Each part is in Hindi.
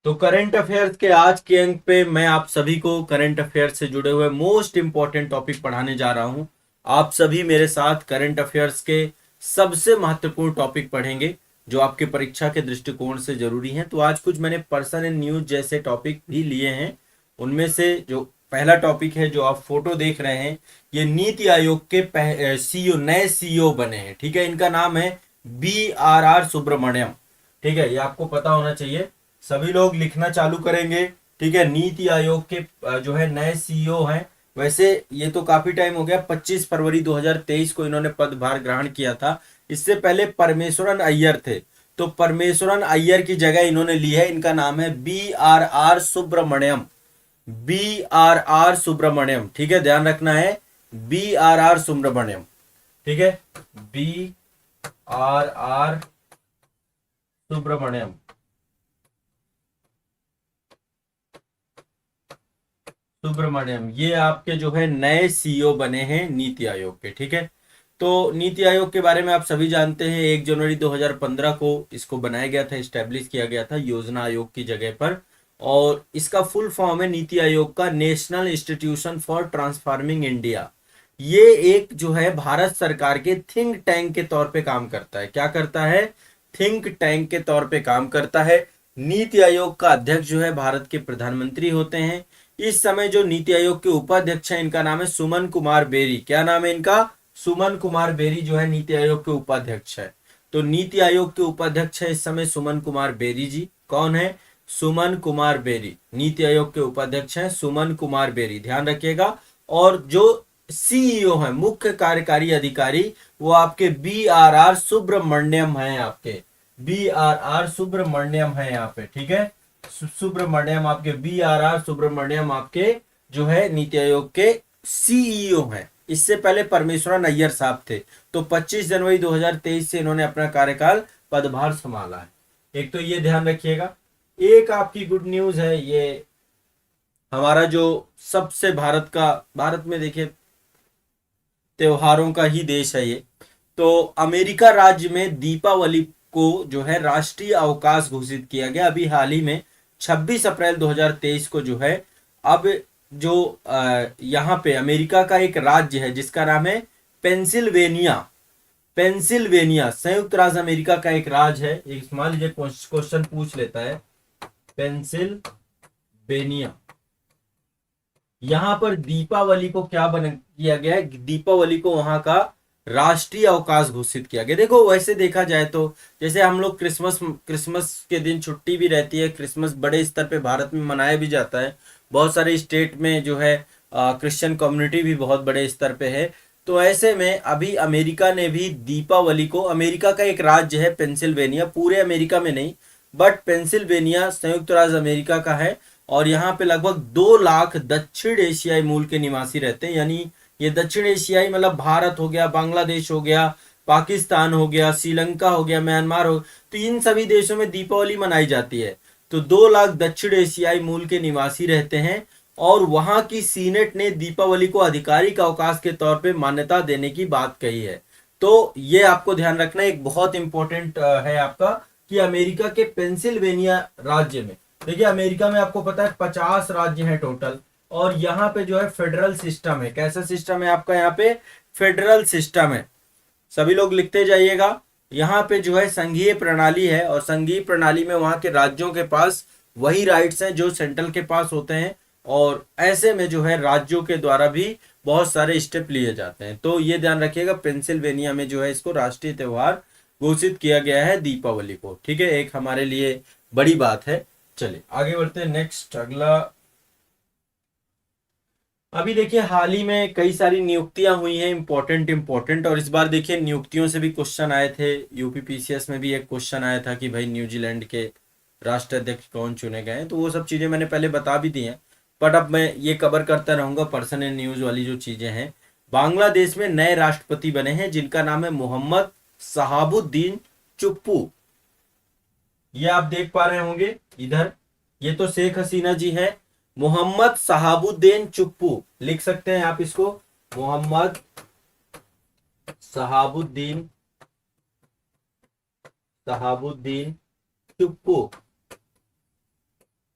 तो करंट अफेयर्स के आज के अंक पे मैं आप सभी को करंट अफेयर्स से जुड़े हुए मोस्ट इंपॉर्टेंट टॉपिक पढ़ाने जा रहा हूं। आप सभी मेरे साथ करंट अफेयर्स के सबसे महत्वपूर्ण टॉपिक पढ़ेंगे जो आपके परीक्षा के दृष्टिकोण से जरूरी हैं। तो आज कुछ मैंने पर्सन एंड न्यूज जैसे टॉपिक भी लिए हैं। उनमें से जो पहला टॉपिक है जो आप फोटो देख रहे हैं, ये नीति आयोग के सीईओ, नए सीईओ बने हैं। ठीक है, इनका नाम है BRR सुब्रमण्यम। ठीक है, ये आपको पता होना चाहिए। सभी लोग लिखना चालू करेंगे। ठीक है, नीति आयोग के जो है नए सीईओ हैं। वैसे ये तो काफी टाइम हो गया, 25 फरवरी 2023 को इन्होंने पदभार ग्रहण किया था। इससे पहले परमेश्वरन अय्यर थे। तो परमेश्वरन अय्यर की जगह इन्होंने ली है। इनका नाम है BRR सुब्रमण्यम। BRR सुब्रमण्यम, ठीक है, ध्यान रखना है। BRR सुब्रमण्यम, ठीक है। BRR सुब्रमण्यम, सुब्रमण्यम, ये आपके जो है नए सीईओ बने हैं नीति आयोग के। ठीक है, तो नीति आयोग के बारे में आप सभी जानते हैं, 1 जनवरी 2015 को इसको बनाया गया था, स्टैब्लिश किया गया था योजना आयोग की जगह पर। और इसका फुल फॉर्म है नीति आयोग का national institution for transforming India. ये एक जो है भारत सरकार के थिंक टैंक के तौर पे काम करता है। क्या करता है? थिंक टैंक के तौर पे काम करता है। नीति आयोग का अध्यक्ष जो है भारत के प्रधानमंत्री होते हैं। इस समय जो नीति आयोग के उपाध्यक्ष हैं, इनका नाम है सुमन कुमार बेरी। क्या नाम है इनका? सुमन कुमार बेरी जो है नीति आयोग के उपाध्यक्ष है। तो नीति आयोग के उपाध्यक्ष है इस समय सुमन कुमार बेरी जी। कौन है? सुमन कुमार बेरी। नीति आयोग के उपाध्यक्ष हैं सुमन कुमार बेरी, ध्यान रखिएगा। और जो सीईओ है, मुख्य कार्यकारी अधिकारी, वो आपके BRR सुब्रमण्यम है। आपके BRR सुब्रमण्यम है यहाँ पे। ठीक है, सुब्रमण्यम आपके BRR सुब्रमण्यम आपके जो है नीति आयोग के सीईओ हैं। इससे पहले परमेश्वरन अय्यर साहब थे। तो 25 जनवरी 2023 से इन्होंने अपना कार्यकाल पदभार संभाला है। एक तो ये ध्यान रखिएगा। एक आपकी गुड न्यूज है, ये हमारा जो सबसे भारत में देखिए त्योहारों का ही देश है ये। तो अमेरिका राज्य में दीपावली को जो है राष्ट्रीय अवकाश घोषित किया गया अभी हाल ही में, 26 अप्रैल 2023 को जो है। अब जो यहाँ पे अमेरिका का एक राज्य है जिसका नाम है पेंसिल्वेनिया। पेंसिल्वेनिया संयुक्त राज्य अमेरिका का एक राज्य है। एक मान लीजिए क्वेश्चन पूछ लेता है, पेंसिल्वेनिया, यहाँ पर दीपावली को क्या बन किया गया है? दीपावली को वहां का राष्ट्रीय अवकाश घोषित किया गया। देखो वैसे देखा जाए तो जैसे हम लोग क्रिसमस क्रिसमस के दिन छुट्टी भी रहती है, क्रिसमस बड़े स्तर पे भारत में मनाया भी जाता है। बहुत सारे स्टेट में जो है क्रिश्चियन कम्युनिटी भी बहुत बड़े स्तर पे है। तो ऐसे में अभी अमेरिका ने भी दीपावली को, अमेरिका का एक राज्य है पेंसिल्वेनिया, पूरे अमेरिका में नहीं, बट पेंसिल्वेनिया संयुक्त राज्य अमेरिका का है। और यहाँ पे लगभग 2 लाख दक्षिण एशियाई मूल के निवासी रहते हैं। यानी ये दक्षिण एशियाई मतलब भारत हो गया, बांग्लादेश हो गया, पाकिस्तान हो गया, श्रीलंका हो गया, म्यांमार हो, तो इन सभी देशों में दीपावली मनाई जाती है। तो 2 लाख दक्षिण एशियाई मूल के निवासी रहते हैं। और वहां की सीनेट ने दीपावली को आधिकारिक अवकाश के तौर पे मान्यता देने की बात कही है। तो ये आपको ध्यान रखना एक बहुत इंपॉर्टेंट है आपका, कि अमेरिका के पेंसिल्वेनिया राज्य में, देखिए अमेरिका में आपको पता है 50 राज्य हैं टोटल। और यहाँ पे जो है फेडरल सिस्टम है। कैसा सिस्टम है आपका? यहाँ पे फेडरल सिस्टम है। सभी लोग लिखते जाइएगा। यहाँ पे जो है संघीय प्रणाली है, और संघीय प्रणाली में वहां के राज्यों के पास वही राइट्स हैं जो सेंट्रल के पास होते हैं। और ऐसे में जो है राज्यों के द्वारा भी बहुत सारे स्टेप लिए जाते हैं। तो ये ध्यान रखिएगा, पेंसिल्वेनिया में जो है इसको राष्ट्रीय त्योहार घोषित किया गया है दीपावली को। ठीक है, एक हमारे लिए बड़ी बात है। चलिए आगे बढ़ते हैं। नेक्स्ट अगला, अभी देखिए हाल ही में कई सारी नियुक्तियां हुई हैं इंपॉर्टेंट इंपॉर्टेंट। और इस बार देखिए नियुक्तियों से भी क्वेश्चन आए थे। यूपीपीसीएस में भी एक क्वेश्चन आया था कि भाई न्यूजीलैंड के राष्ट्राध्यक्ष कौन चुने गए हैं। तो वो सब चीजें मैंने पहले बता भी दी हैं, बट अब मैं ये कवर करता रहूंगा पर्सन एंड न्यूज वाली जो चीजें हैं। बांग्लादेश में नए राष्ट्रपति बने हैं जिनका नाम है मोहम्मद शहाबुद्दीन चुप्पू। ये आप देख पा रहे होंगे इधर, ये तो शेख हसीना जी है। मोहम्मद शहाबुद्दीन चुप्पू लिख सकते हैं आप इसको, मोहम्मद शहाबुद्दीन, शहाबुद्दीन चुप्पू।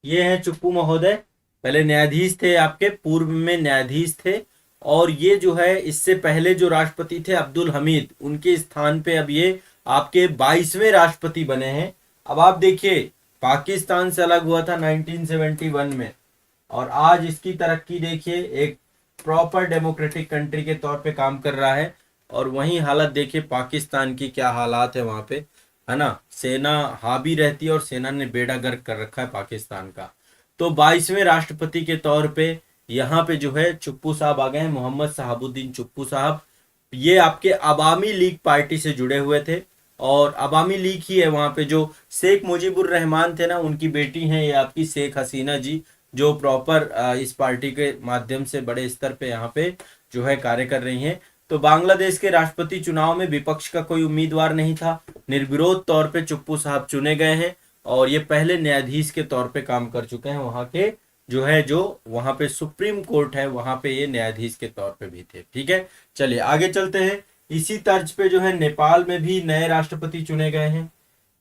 ये हैं चुप्पू महोदय, पहले न्यायाधीश थे, आपके पूर्व में न्यायाधीश थे। और ये जो है इससे पहले जो राष्ट्रपति थे अब्दुल हमीद, उनके स्थान पे अब ये आपके 22वें राष्ट्रपति बने हैं। अब आप देखिए, पाकिस्तान से अलग हुआ था 1971 में, और आज इसकी तरक्की देखिए, एक प्रॉपर डेमोक्रेटिक कंट्री के तौर पे काम कर रहा है। और वहीं हालत देखिए पाकिस्तान की क्या हालात है वहां पे, है ना, सेना हावी रहती है और सेना ने बेड़ा गर्क कर रखा है पाकिस्तान का। तो 22वें राष्ट्रपति के तौर पे यहाँ पे जो है चुप्पू साहब आ गए हैं, मोहम्मद शहाबुद्दीन चुप्पू साहब। ये आपके अवामी लीग पार्टी से जुड़े हुए थे, और अवामी लीग ही है वहां पे जो शेख मुजीबुर रहमान थे ना, उनकी बेटी हैं ये आपकी शेख हसीना जी, जो प्रॉपर इस पार्टी के माध्यम से बड़े स्तर पे यहाँ पे जो है कार्य कर रही हैं। तो बांग्लादेश के राष्ट्रपति चुनाव में विपक्ष का कोई उम्मीदवार नहीं था, निर्विरोध तौर पे चुप्पू साहब चुने गए हैं, और ये पहले न्यायाधीश के तौर पे काम कर चुके हैं वहां के, जो वहां पे सुप्रीम कोर्ट है वहां पे ये न्यायाधीश के तौर पे भी थे। ठीक है, चलिए आगे चलते हैं। इसी तर्ज पे जो है नेपाल में भी नए राष्ट्रपति चुने गए हैं।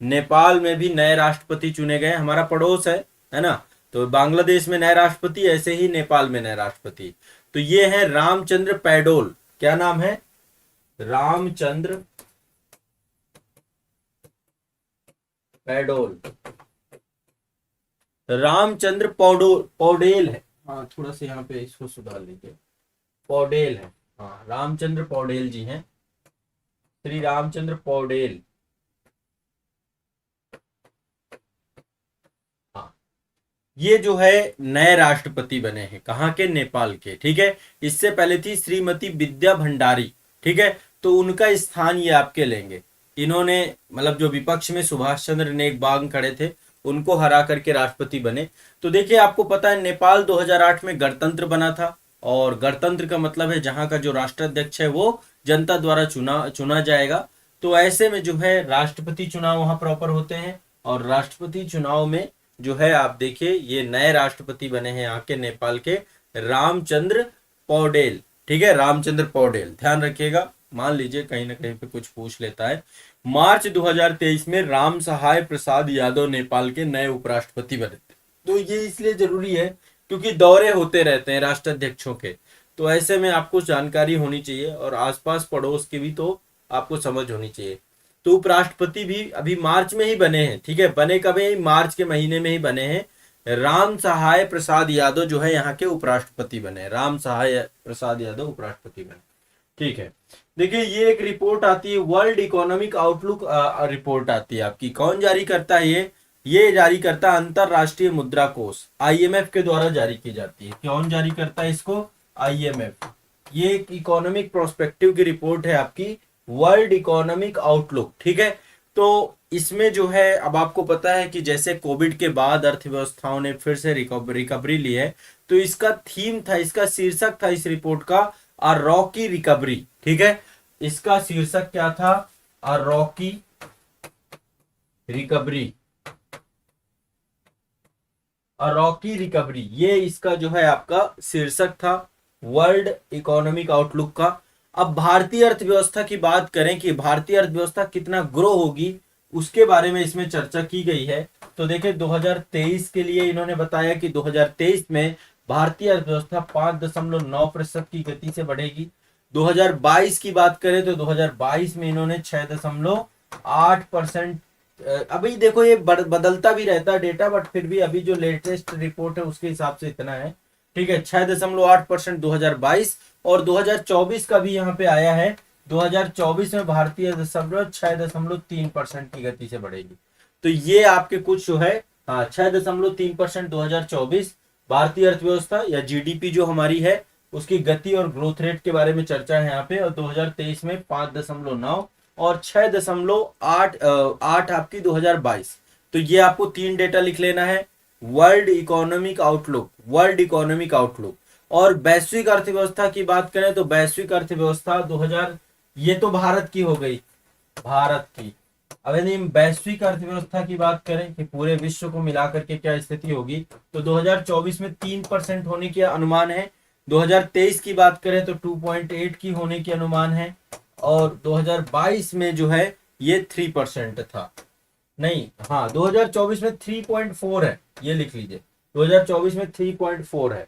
नेपाल में भी नए राष्ट्रपति चुने गए, हमारा पड़ोस है ना। तो बांग्लादेश में नए राष्ट्रपति, ऐसे ही नेपाल में नए राष्ट्रपति। तो ये है रामचंद्र पैडोल, क्या नाम है, रामचंद्र पैडोल, रामचंद्र पौडेल है, हाँ थोड़ा सा यहाँ पे इसको सुधार लीजिए, पौडेल है, हाँ रामचंद्र पौडेल जी हैं, श्री रामचंद्र पौडेल। हाँ, ये जो है नए राष्ट्रपति बने हैं, कहाँ के, नेपाल के। ठीक है, इससे पहले थी श्रीमती विद्या भंडारी। ठीक है, तो उनका स्थान ये आपके लेंगे। इन्होंने मतलब जो विपक्ष में सुभाष चंद्र नेकबाग खड़े थे, उनको हरा करके राष्ट्रपति बने। तो देखिए आपको पता है नेपाल 2008 में गणतंत्र बना था, और गणतंत्र का मतलब है जहां का जो राष्ट्राध्यक्ष है वो जनता द्वारा चुना जाएगा। तो ऐसे में जो है राष्ट्रपति चुनाव वहां प्रॉपर होते हैं, और राष्ट्रपति चुनाव में जो है आप देखिए ये नए राष्ट्रपति बने हैं यहाँ के नेपाल के, रामचंद्र पौडेल। ठीक है, रामचंद्र पौडेल, ध्यान रखिएगा, मान लीजिए कहीं ना कहीं पे कुछ पूछ लेता है। मार्च 2023 में राम सहाय प्रसाद यादव नेपाल के नए उपराष्ट्रपति बने थे। तो ये इसलिए जरूरी है क्योंकि दौरे होते रहते हैं राष्ट्राध्यक्षों के, तो ऐसे में आपको जानकारी होनी चाहिए, और आसपास पड़ोस की भी तो आपको समझ होनी चाहिए। तो उपराष्ट्रपति भी अभी मार्च में ही बने हैं। ठीक है, बने कब है, मार्च के महीने में ही बने हैं। राम सहाय प्रसाद यादव जो है यहाँ के उपराष्ट्रपति बने, राम सहाय प्रसाद यादव उपराष्ट्रपति बने। ठीक है, देखिए ये एक रिपोर्ट आती है, वर्ल्ड इकोनॉमिक आउटलुक रिपोर्ट आती है आपकी, कौन जारी करता है ये जारी करता है अंतरराष्ट्रीय मुद्रा कोष, आईएमएफ के द्वारा जारी की जाती है। कौन जारी करता है इसको, आईएमएफ। ये एक इकोनॉमिक प्रोस्पेक्टिव की रिपोर्ट है आपकी, वर्ल्ड इकोनॉमिक आउटलुक। ठीक है, तो इसमें जो है अब आपको पता है कि जैसे कोविड के बाद अर्थव्यवस्थाओं ने फिर से रिकवरी ली है, तो इसका थीम था, इसका शीर्षक था इस रिपोर्ट का, अ रॉकी रिकवरी। ठीक है, इसका शीर्षक क्या था, अ रॉकी रिकवरी, अ रॉकी रिकवरी, ये इसका जो है आपका शीर्षक था वर्ल्ड इकोनॉमिक आउटलुक का। अब भारतीय अर्थव्यवस्था की बात करें कि भारतीय अर्थव्यवस्था कितना ग्रो होगी, उसके बारे में इसमें चर्चा की गई है। तो देखिए 2023 के लिए इन्होंने बताया कि 2023 में भारतीय अर्थव्यवस्था 5.9% की गति से बढ़ेगी। 2022 की बात करें तो 2022 में इन्होंने 6.8%, अभी देखो ये बदलता भी रहता है डेटा, बट फिर भी अभी जो लेटेस्ट रिपोर्ट है उसके हिसाब से इतना है। ठीक है, 6.8% 2022, और 2024 का भी यहाँ पे आया है, 2024 में भारतीय अर्थव्यवस्था 6.3% की गति से बढ़ेगी। तो ये आपके कुछ जो है, हाँ 6.3% 2024 भारतीय अर्थव्यवस्था या जीडीपी जो हमारी है उसकी गति और ग्रोथ रेट के बारे में चर्चा है यहाँ पे। और 2023 में 5.9 और 6.8 आपकी 2022। तो ये आपको 3 डेटा लिख लेना है, world economic outlook, world economic outlook. और वैश्विक अर्थव्यवस्था की बात करें तो वैश्विक अर्थव्यवस्था 2000, ये तो भारत की हो गई, भारत की। अब यदि वैश्विक अर्थव्यवस्था की बात करें कि पूरे विश्व को मिलाकर के क्या स्थिति होगी, तो 2024 में 3% होने की अनुमान है। 2023 की बात करें तो 2.8 की होने की अनुमान है, और 2022 में जो है ये 3% था, नहीं हाँ 2024 में 3.4 है, ये लिख लीजिए 2024 में 3.4 है,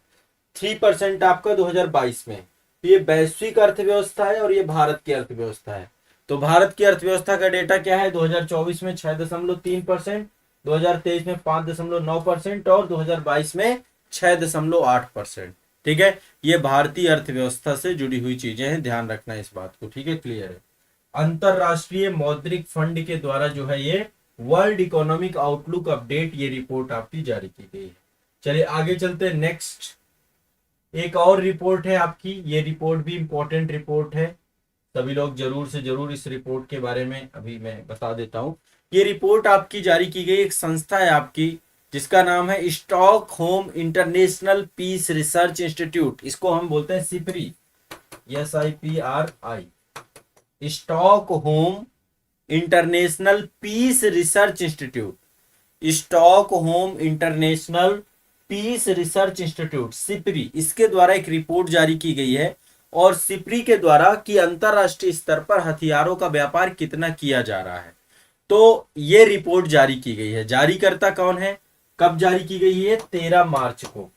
3% आपका 2022 में। तो ये वैश्विक अर्थव्यवस्था है और ये भारत की अर्थव्यवस्था है। तो भारत की अर्थव्यवस्था का डेटा क्या है, 2024 में 6.3%, 2023 में 5.9% और 2022 में 6.8%। ठीक है, ये भारतीय अर्थव्यवस्था से जुड़ी हुई चीजें हैं, ध्यान रखना इस बात को। ठीक है, क्लियर है। अंतरराष्ट्रीय मौद्रिक फंड के द्वारा जो है ये वर्ल्ड इकोनॉमिक आउटलुक अपडेट, ये रिपोर्ट आपकी जारी की गई है। चलिए आगे चलते हैं। नेक्स्ट एक और रिपोर्ट है आपकी, ये रिपोर्ट भी इंपॉर्टेंट रिपोर्ट है, सभी लोग जरूर से जरूर इस रिपोर्ट के बारे में अभी मैं बता देता हूं। ये रिपोर्ट आपकी जारी की गई एक संस्था है आपकी, जिसका नाम है Stockholm International Peace Research Institute, इसको हम बोलते हैं SIPRI, SIPRI, Stockholm International Peace Research Institute, Stockholm International Peace Research Institute SIPRI, इसके द्वारा एक रिपोर्ट जारी की गई है। और सिपरी के द्वारा कि अंतरराष्ट्रीय स्तर पर हथियारों का व्यापार कितना किया जा रहा है, तो ये रिपोर्ट जारी की गई है। जारीकर्ता कौन है, कब जारी की गई है, 13 मार्च को,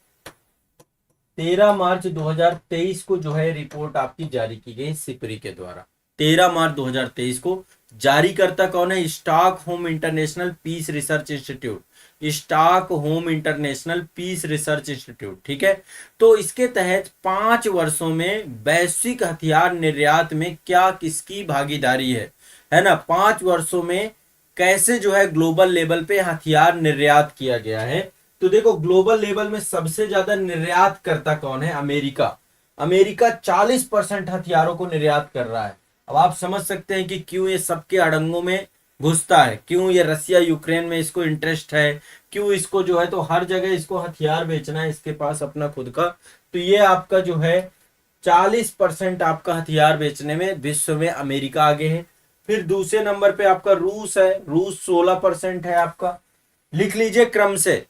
13 मार्च 2023 को जो है रिपोर्ट आपकी जारी की गई सिपरी के द्वारा, 13 मार्च 2023 को। जारीकर्ता कौन है, Stockholm International Peace Research Institute, Stockholm International Peace Research Institute. ठीक है, तो इसके तहत 5 वर्षों में वैश्विक हथियार निर्यात में क्या किसकी भागीदारी है ना, 5 वर्षों में कैसे जो है ग्लोबल लेवल पे हथियार निर्यात किया गया है। तो देखो ग्लोबल लेवल में सबसे ज्यादा निर्यात करता कौन है, अमेरिका। अमेरिका 40% हथियारों को निर्यात कर रहा है। अब आप समझ सकते हैं कि क्यों ये सबके अड़ंगों में घुसता है, क्यों ये रसिया यूक्रेन में इसको इंटरेस्ट है, क्यों इसको जो है तो हर जगह इसको हथियार बेचना है इसके पास अपना खुद का। तो ये आपका जो है 40% आपका हथियार बेचने में विश्व में अमेरिका आगे है। फिर दूसरे नंबर पे आपका रूस है, रूस 16% है आपका, लिख लीजिए क्रम से।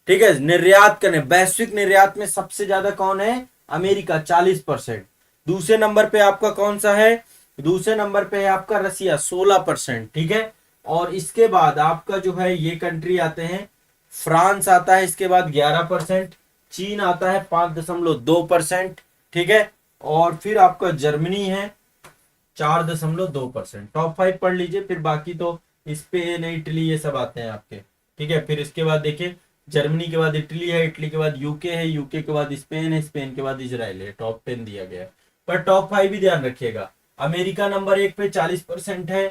ठीक है, निर्यात करने वैश्विक निर्यात में सबसे ज्यादा कौन है, अमेरिका 40%। दूसरे नंबर पे आपका कौन सा है, दूसरे नंबर पे है आपका रसिया 16%। ठीक है, और इसके बाद आपका जो है ये कंट्री आते हैं, फ्रांस आता है इसके बाद 11%, चीन आता है 5.2%। ठीक है, और फिर आपका जर्मनी है 4.2%। टॉप 5 पढ़ लीजिए, फिर बाकी तो स्पेन इटली ये सब आते हैं आपके। ठीक है, फिर इसके बाद देखिए जर्मनी के बाद इटली है, इटली के बाद यूके है, यूके के बाद स्पेन है, स्पेन के बाद इजराइल है। टॉप 10 दिया गया है, पर टॉप 5 भी ध्यान रखिएगा। अमेरिका नंबर 1 पे 40% है।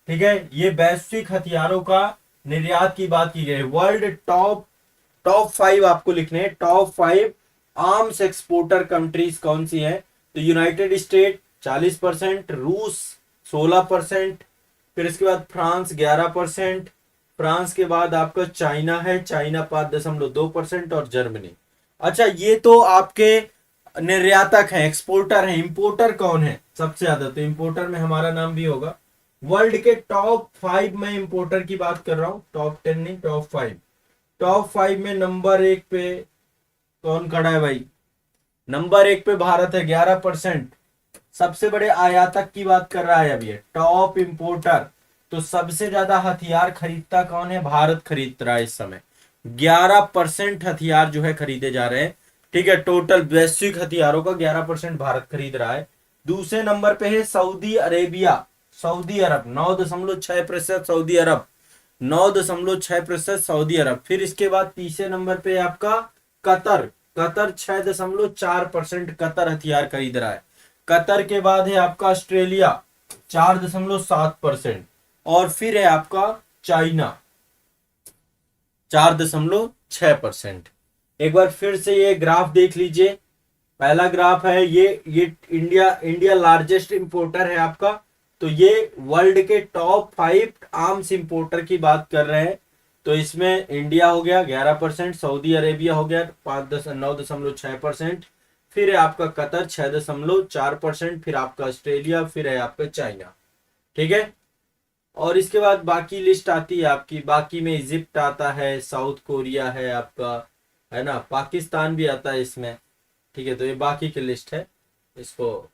ठीक है, ये वैश्विक हथियारों का निर्यात की बात की गई। वर्ल्ड टॉप 5 आपको लिखने हैं, टॉप 5 आर्म्स एक्सपोर्टर कंट्रीज कौन सी है, तो यूनाइटेड स्टेट 40%, रूस 16%, फिर इसके बाद फ्रांस 11%, फ्रांस के बाद आपका चाइना है, चाइना 5.2% और जर्मनी। अच्छा, ये तो आपके निर्यातक हैं, एक्सपोर्टर हैं। इंपोर्टर कौन है सबसे ज्यादा, तो इंपोर्टर में हमारा नाम भी होगा। वर्ल्ड के टॉप 5 में इंपोर्टर की बात कर रहा हूं, टॉप 10 नहीं, टॉप 5। टॉप 5 में नंबर 1 पे कौन खड़ा है भाई, नंबर 1 पे भारत है 11%। सबसे बड़े आयातक की बात कर रहा है अब ये टॉप इंपोर्टर, तो सबसे ज्यादा हथियार खरीदता कौन है, भारत खरीद रहा है इस समय। 11% हथियार जो है खरीदे जा रहे हैं। ठीक है, टोटल वैश्विक हथियारों का 11% भारत खरीद रहा है। दूसरे नंबर पे है सऊदी अरेबिया, सऊदी अरब 9.6%, सऊदी अरब 9.6% सऊदी अरब। फिर इसके बाद तीसरे नंबर पे आपका कतर, कतर 6.4% कतर हथियार खरीद रहा है। कतर के बाद है आपका ऑस्ट्रेलिया 4.7%, और फिर है आपका चाइना 4.6%। एक बार फिर से ये ग्राफ देख लीजिए, पहला ग्राफ है ये इंडिया लार्जेस्ट इंपोर्टर है आपका। तो ये वर्ल्ड के टॉप 5 आर्म्स इंपोर्टर की बात कर रहे हैं। तो इसमें इंडिया हो गया 11%, सऊदी अरेबिया हो गया 9.6%, फिर है आपका कतर 6.4%, फिर आपका ऑस्ट्रेलिया, फिर है आपका चाइना। ठीक है, और इसके बाद बाकी लिस्ट आती है आपकी, बाकी में इजिप्ट आता है, साउथ कोरिया है आपका, है ना, पाकिस्तान भी आता है इसमें। ठीक है, तो ये बाकी की लिस्ट है। इसको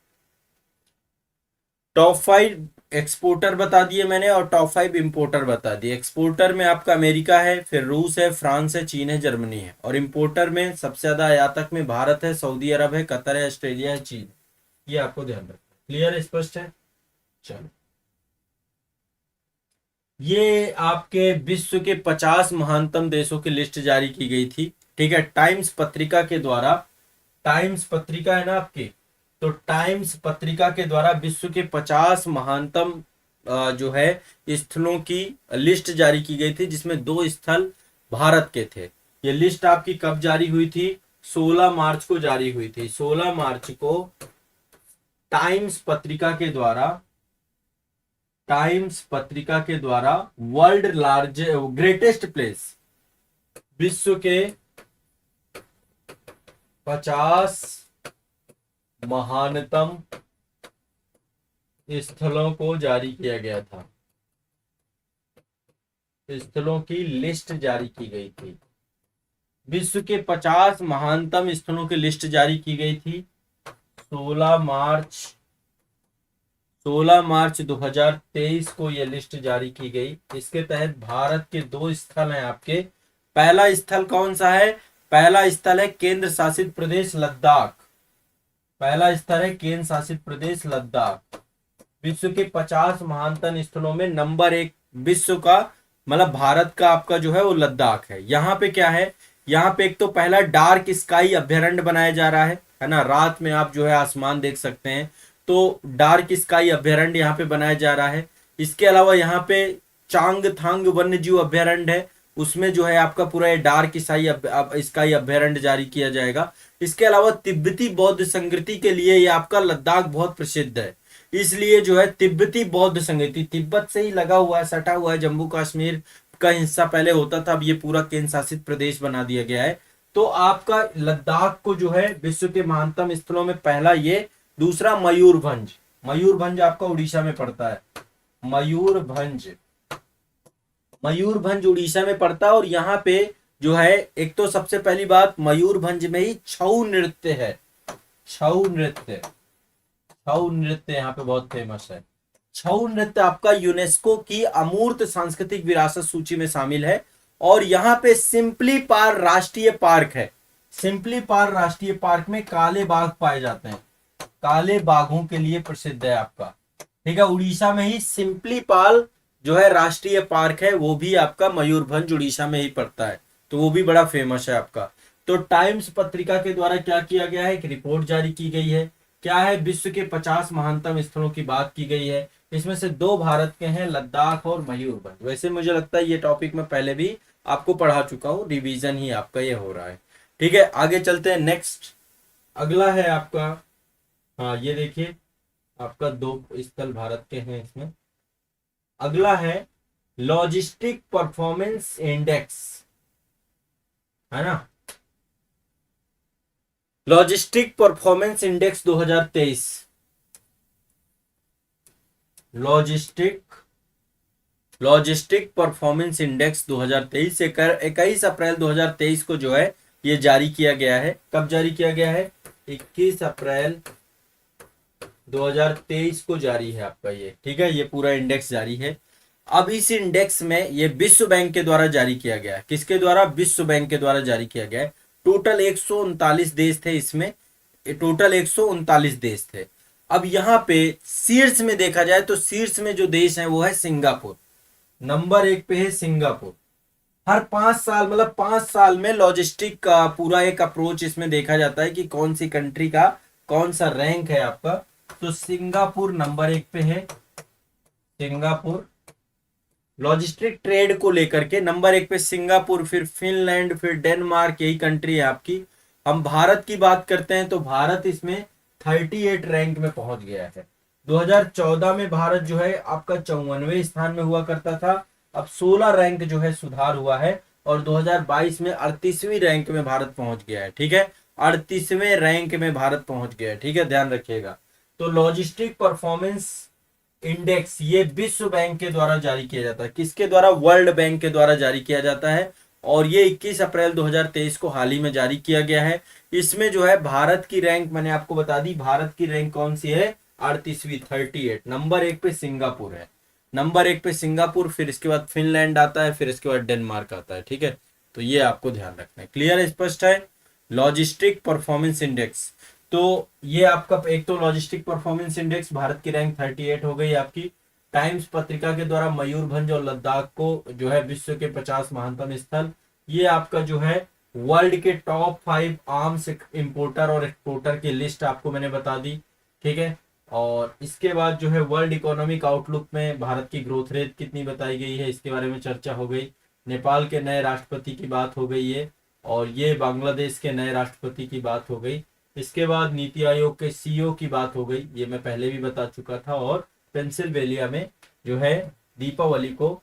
टॉप 5 एक्सपोर्टर बता दिए मैंने और टॉप 5 इंपोर्टर बता दिए। एक्सपोर्टर में आपका अमेरिका है, फिर रूस है, फ्रांस है, चीन है, जर्मनी है। और इंपोर्टर में सबसे ज्यादा आयातक में भारत है, सऊदी अरब है, कतर है, ऑस्ट्रेलिया है, चीन। ये आपको ध्यान रखना। क्लियर, स्पष्ट है? चलो, ये आपके विश्व के 50 महानतम देशों की लिस्ट जारी की गई थी। ठीक है, टाइम्स पत्रिका के द्वारा। टाइम्स पत्रिका है ना आपकी, तो टाइम्स पत्रिका के द्वारा विश्व के 50 महानतम जो है स्थलों की लिस्ट जारी की गई थी, जिसमें 2 स्थल भारत के थे। ये लिस्ट आपकी कब जारी हुई थी? 16 मार्च को जारी हुई थी। 16 मार्च को टाइम्स पत्रिका के द्वारा, टाइम्स पत्रिका के द्वारा वर्ल्ड लार्ज ग्रेटेस्ट प्लेस, विश्व के 50 महानतम स्थलों को जारी किया गया था। स्थलों की लिस्ट जारी की गई थी। विश्व के 50 महानतम स्थलों की लिस्ट जारी की गई थी 16 मार्च 2023 को यह लिस्ट जारी की गई। इसके तहत भारत के 2 स्थल हैं आपके। पहला स्थल कौन सा है? पहला स्थल है केंद्र शासित प्रदेश लद्दाख। पहला स्थल है केंद्र शासित प्रदेश लद्दाख। विश्व के 50 महानतम स्थलों में नंबर 1 विश्व का, मतलब भारत का आपका जो है वो लद्दाख है। यहाँ पे क्या है? यहाँ पे एक तो पहला डार्क स्काई अभ्यारण्य बनाया जा रहा है ना, रात में आप जो है आसमान देख सकते हैं, तो डार्क स्काई अभ्यारण्य यहाँ पे बनाया जा रहा है। इसके अलावा यहाँ पे चांगथांग वन्य जीव अभ्यारण्य है, उसमें जो है आपका पूरा डार्क स्काई अभ्यारण्य जारी किया जाएगा। इसके अलावा तिब्बती बौद्ध संस्कृति के लिए ये आपका लद्दाख बहुत प्रसिद्ध है, इसलिए जो है तिब्बती बौद्ध संस्कृति तिब्बत से ही लगा हुआ है, सटा हुआ है, जम्मू कश्मीर का हिस्सा पहले होता था, अब ये पूरा केंद्र शासित प्रदेश बना दिया गया है। तो आपका लद्दाख को जो है विश्व के महानतम स्थलों में पहला ये। दूसरा मयूरभंज, मयूरभंज आपका उड़ीसा में पड़ता है। मयूरभंज, मयूरभंज उड़ीसा में पड़ता है। और यहाँ पे जो है एक तो सबसे पहली बात, मयूरभंज में ही छऊ नृत्य है। छऊ नृत्य, छऊ नृत्य यहाँ पे बहुत फेमस है। छऊ नृत्य आपका यूनेस्को की अमूर्त सांस्कृतिक विरासत सूची में शामिल है। और यहाँ पे सिंपली पार राष्ट्रीय पार्क है। सिंपली पार राष्ट्रीय पार्क में काले बाघ पाए जाते हैं, काले बाघों के लिए प्रसिद्ध है आपका। ठीक है, उड़ीसा में ही सिंपली पाल जो है राष्ट्रीय पार्क है, वो भी आपका मयूरभंज उड़ीसा में ही पड़ता है, तो वो भी बड़ा फेमस है आपका। तो टाइम्स पत्रिका के द्वारा क्या किया गया है? एक रिपोर्ट जारी की गई है। क्या है? विश्व के 50 महानतम स्थलों की बात की गई है। इसमें से 2 भारत के हैं, लद्दाख और मयूरभंज। वैसे मुझे लगता है ये टॉपिक मैं पहले भी आपको पढ़ा चुका हूँ, रिवीजन ही आपका ये हो रहा है। ठीक है, आगे चलते हैं। नेक्स्ट अगला है आपका, हाँ ये देखिए आपका 2 स्थल भारत के हैं इसमें। अगला है लॉजिस्टिक परफॉर्मेंस इंडेक्स, है ना, logistic performance index 2023। Logistic performance index 2023 21 अप्रैल 2023 को जो है ये जारी किया गया है। कब जारी किया गया है? 21 अप्रैल 2023 को जारी है आपका ये। ठीक है, ये पूरा इंडेक्स जारी है। अब इस इंडेक्स में ये विश्व बैंक के द्वारा जारी किया गया है। किसके द्वारा? विश्व बैंक के द्वारा जारी किया गया है। टोटल 139 देश थे इसमें, टोटल 139 देश थे। अब यहाँ पे शीर्ष में देखा जाए तो शीर्ष में जो देश है वो है सिंगापुर। नंबर 1 पे है सिंगापुर। हर 5 साल, मतलब 5 साल में लॉजिस्टिक का पूरा एक अप्रोच इसमें देखा जाता है कि कौन सी कंट्री का कौन सा रैंक है आपका। तो सिंगापुर नंबर 1 पे है। सिंगापुर लॉजिस्टिक ट्रेड को लेकर के नंबर 1 पे सिंगापुर, फिर फिनलैंड, फिर डेनमार्क, यही कंट्री है आपकी। हम भारत की बात करते हैं तो भारत इसमें 38 रैंक में पहुंच गया है। 2014 में भारत जो है आपका 54वें स्थान में हुआ करता था, अब 16 रैंक जो है सुधार हुआ है और 2022 में 38वीं रैंक में भारत पहुंच गया है। ठीक है, 38वें रैंक में भारत पहुंच गया है। ठीक है, ध्यान रखिएगा। तो लॉजिस्टिक परफॉर्मेंस इंडेक्स ये विश्व बैंक के द्वारा जारी किया जाता है। किसके द्वारा? वर्ल्ड बैंक के द्वारा जारी किया जाता है और ये 21 अप्रैल 2023 को हाल ही में जारी किया गया है। इसमें जो है भारत की रैंक मैंने आपको बता दी। भारत की रैंक कौन सी है? 38वीं 38, नंबर 1 पे सिंगापुर है, नंबर 1 पे सिंगापुर, फिर इसके बाद फिनलैंड आता है, फिर इसके बाद डेनमार्क आता है। ठीक है, तो ये आपको ध्यान रखना है। क्लियर है, स्पष्ट है। लॉजिस्टिक परफॉर्मेंस इंडेक्स, तो ये आपका एक तो लॉजिस्टिक परफॉर्मेंस इंडेक्स, भारत की रैंक 38 हो गई आपकी। टाइम्स पत्रिका के द्वारा मयूरभंज और लद्दाख को जो है विश्व के 50 महानतम स्थल, ये आपका जो है वर्ल्ड के टॉप 5 आर्म्स इंपोर्टर और एक्सपोर्टर की लिस्ट आपको मैंने बता दी। ठीक है, और इसके बाद जो है वर्ल्ड इकोनॉमिक आउटलुक में भारत की ग्रोथ रेट कितनी बताई गई है, इसके बारे में चर्चा हो गई। नेपाल के नए राष्ट्रपति की बात हो गई है, और ये बांग्लादेश के नए राष्ट्रपति की बात हो गई। इसके बाद नीति आयोग के सीईओ की बात हो गई, ये मैं पहले भी बता चुका था। और पेंसिल्वेनिया में जो है दीपावली को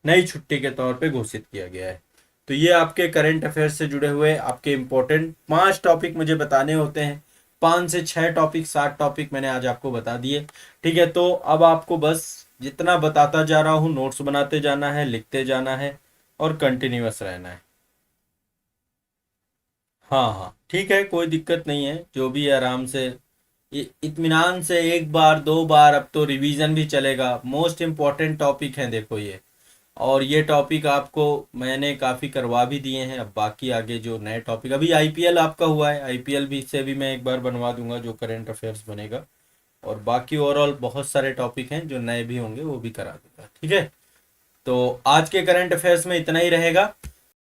नई छुट्टी के तौर पे घोषित किया गया है। तो ये आपके करंट अफेयर्स से जुड़े हुए आपके इंपॉर्टेंट 5 टॉपिक मुझे बताने होते हैं, 5 से 6 टॉपिक 7 टॉपिक मैंने आज आपको बता दिए। ठीक है, तो अब आपको बस जितना बताता जा रहा हूँ नोट्स बनाते जाना है, लिखते जाना है और कंटिन्यूअस रहना है। हाँ हाँ ठीक है, कोई दिक्कत नहीं है, जो भी है आराम से इत्मीनान से एक बार 2 बार, अब तो रिवीजन भी चलेगा। मोस्ट इम्पॉर्टेंट टॉपिक है देखो ये, और ये टॉपिक आपको मैंने काफ़ी करवा भी दिए हैं। अब बाकी आगे जो नए टॉपिक, अभी आईपीएल आपका हुआ है, आईपीएल भी से भी मैं एक बार बनवा दूंगा जो करंट अफेयर्स बनेगा, और बाकी ओवरऑल बहुत सारे टॉपिक हैं जो नए भी होंगे वो भी करा दूंगा। ठीक है, तो आज के करंट अफेयर्स में इतना ही रहेगा।